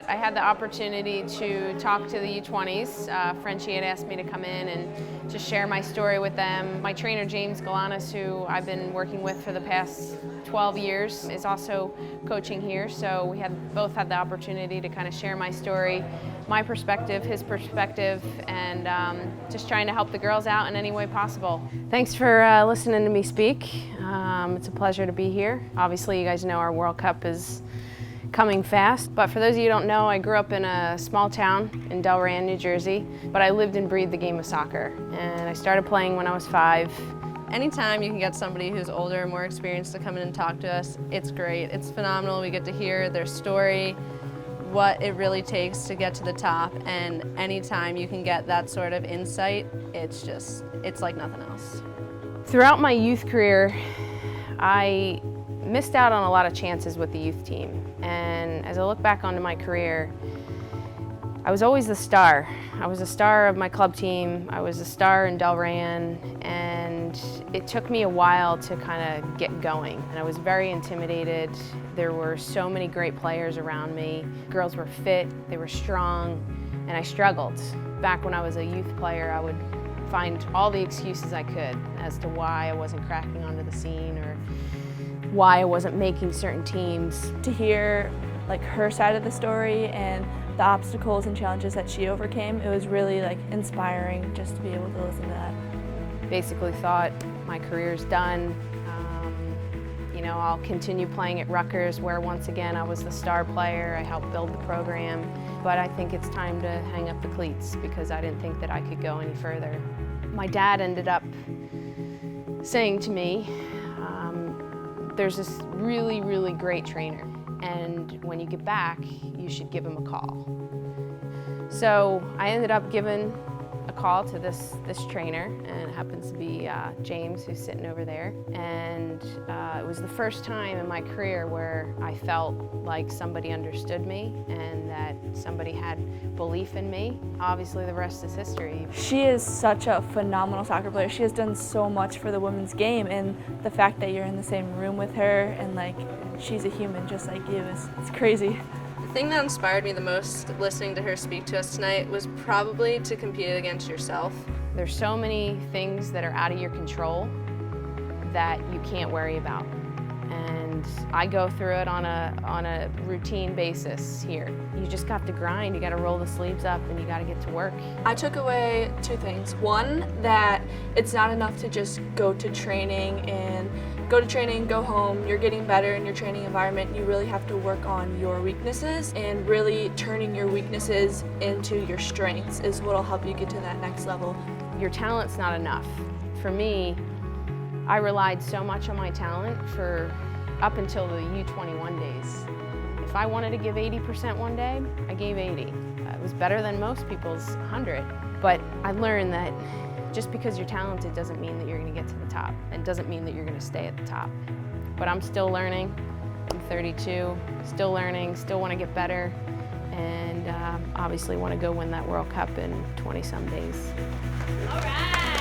I had the opportunity to talk to the U-20s. Frenchie had asked me to come in and just share my story with them. My trainer, James Galanis, who I've been working with for the past 12 years, is also coaching here, so we both had the opportunity to kind of share my story, my perspective, his perspective, and just trying to help the girls out in any way possible. Thanks for listening to me speak. It's a pleasure to be here. Obviously, you guys know our World Cup is coming fast, but for those of you who don't know, I grew up in a small town in Delran, New Jersey, but I lived and breathed the game of soccer, and I started playing when I was 5. Anytime you can get somebody who's older, more experienced to come in and talk to us, it's great. It's phenomenal. We get to hear their story, what it really takes to get to the top, and anytime you can get that sort of insight, it's like nothing else. Throughout my youth career, I missed out on a lot of chances with the youth team, and as I look back onto my career, I was always the star. I was the star of my club team, I was the star in Delran, and it took me a while to kind of get going, and I was very intimidated. There were so many great players around me. Girls were fit, they were strong, and I struggled. Back when I was a youth player, I would find all the excuses I could as to why I wasn't cracking onto the scene or why I wasn't making certain teams. To hear like her side of the story and the obstacles and challenges that she overcame, it was really like inspiring just to be able to listen to that. Basically thought my career's done. You know, I'll continue playing at Rutgers, where once again I was the star player. I helped build the program, but I think it's time to hang up the cleats because I didn't think that I could go any further. My dad ended up saying to me, there's this really, really great trainer, and when you get back, you should give him a call. So I ended up giving a call to this trainer, and it happens to be James, who's sitting over there. And it was the first time in my career where I felt like somebody understood me and that somebody had belief in me. Obviously, the rest is history. She is such a phenomenal soccer player. She has done so much for the women's game, and the fact that you're in the same room with her and like she's a human just like you it's crazy. The thing that inspired me the most listening to her speak to us tonight was probably to compete against yourself. There's so many things that are out of your control that you can't worry about. And I go through it on a routine basis here. You just got to grind, you got to roll the sleeves up, and you got to get to work. I took away 2 things. One, that it's not enough to just go to training, go home, you're getting better in your training environment. You really have to work on your weaknesses, and really turning your weaknesses into your strengths is what will help you get to that next level. Your talent's not enough. For me, I relied so much on my talent for up until the U-21 days. If I wanted to give 80% one day, I gave 80. It was better than most people's 100. But I learned that just because you're talented doesn't mean that you're going to get to the top, and doesn't mean that you're going to stay at the top. But I'm still learning. I'm 32, still learning, still want to get better, and obviously want to go win that World Cup in 20-some days. All right.